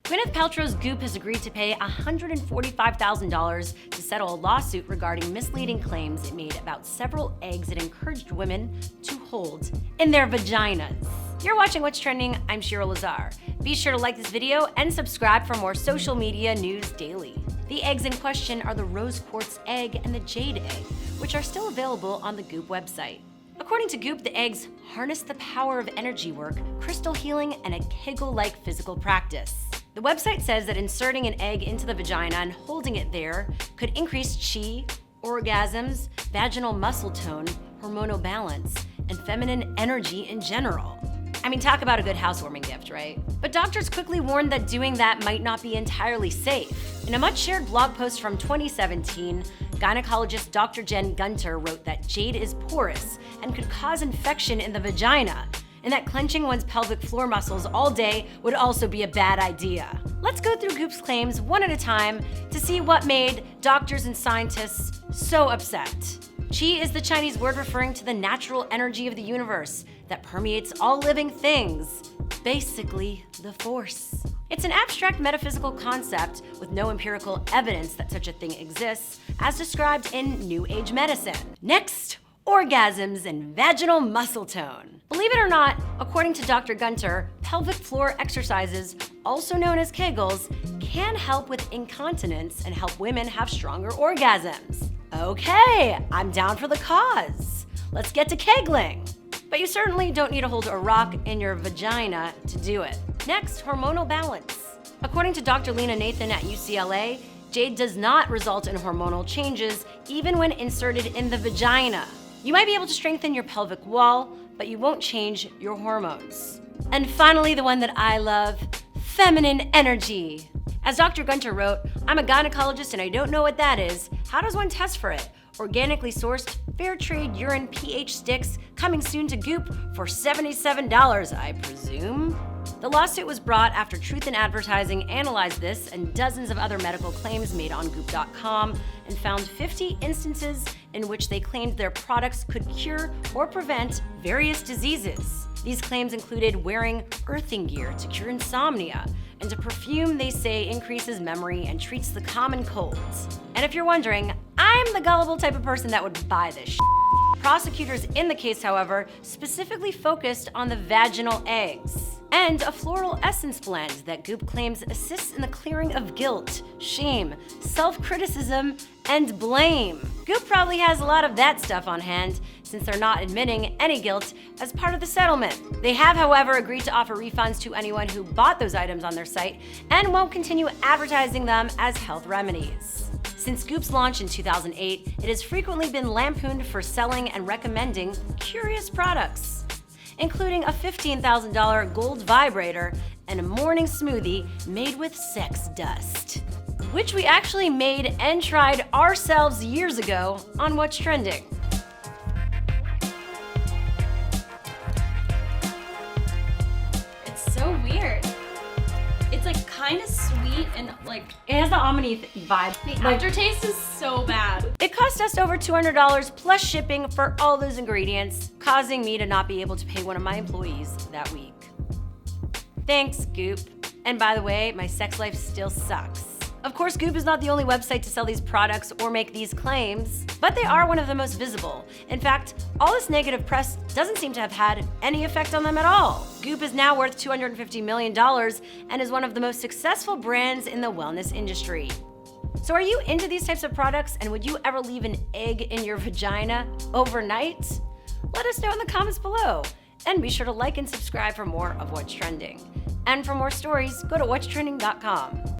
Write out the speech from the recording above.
Gwyneth Paltrow's Goop has agreed to pay $145,000 to settle a lawsuit regarding misleading claims it made about several eggs it encouraged women to hold in their vaginas. You're watching What's Trending. I'm Shira Lazar. Be sure to like this video and subscribe for more social media news daily. The eggs in question are the rose quartz egg and the jade egg, which are still available on the Goop website. According to Goop, the eggs harness the power of energy work, crystal healing, and a Kegel-like physical practice. The website says that inserting an egg into the vagina and holding it there could increase chi, orgasms, vaginal muscle tone, hormonal balance, and feminine energy in general. I mean, talk about a good housewarming gift, right? But doctors quickly warned that doing that might not be entirely safe. In a much-shared blog post from 2017, gynecologist Dr. Jen Gunter wrote that jade is porous and could cause infection in the vagina, and that clenching one's pelvic floor muscles all day would also be a bad idea. Let's go through Goop's claims one at a time to see what made doctors and scientists so upset. Qi is the Chinese word referring to the natural energy of the universe that permeates all living things, basically the force. It's an abstract metaphysical concept with no empirical evidence that such a thing exists, as described in New Age medicine. Next, orgasms and vaginal muscle tone. Believe it or not, according to Dr. Gunter, pelvic floor exercises, also known as Kegels, can help with incontinence and help women have stronger orgasms. Okay, I'm down for the cause. Let's get to kegling. But you certainly don't need to hold a rock in your vagina to do it. Next, hormonal balance. According to Dr. Lena Nathan at UCLA, jade does not result in hormonal changes even when inserted in the vagina. You might be able to strengthen your pelvic wall, but you won't change your hormones. And finally, the one that I love, feminine energy. As Dr. Gunter wrote, I'm a gynecologist and I don't know what that is. How does one test for it? Organically sourced, fair trade urine pH sticks coming soon to Goop for $77, I presume. The lawsuit was brought after Truth in Advertising analyzed this and dozens of other medical claims made on Goop.com and found 50 instances in which they claimed their products could cure or prevent various diseases. These claims included wearing earthing gear to cure insomnia, and a perfume they say increases memory and treats the common colds. And if you're wondering, I'm the gullible type of person that would buy this shit. Prosecutors in the case, however, specifically focused on the vaginal eggs and a floral essence blend that Goop claims assists in the clearing of guilt, shame, self-criticism, and blame. Goop probably has a lot of that stuff on hand since they're not admitting any guilt as part of the settlement. They have, however, agreed to offer refunds to anyone who bought those items on their site and won't continue advertising them as health remedies. Since Goop's launch in 2008, it has frequently been lampooned for selling and recommending curious products, including a $15,000 gold vibrator and a morning smoothie made with sex dust, which we actually made and tried ourselves years ago on What's Trending. It's so weird. It's like kind of sweet and like It has the almond vibe. the aftertaste is so bad. It cost us over $200 plus shipping for all those ingredients, causing me to not be able to pay one of my employees that week. Thanks, Goop. And by the way, my sex life still sucks. Of course, Goop is not the only website to sell these products or make these claims, but they are one of the most visible. In fact, all this negative press doesn't seem to have had any effect on them at all. Goop is now worth $250 million and is one of the most successful brands in the wellness industry. So are you into these types of products, and would you ever leave an egg in your vagina overnight? Let us know in the comments below. And be sure to like and subscribe for more of What's Trending. And for more stories, go to whatstrending.com.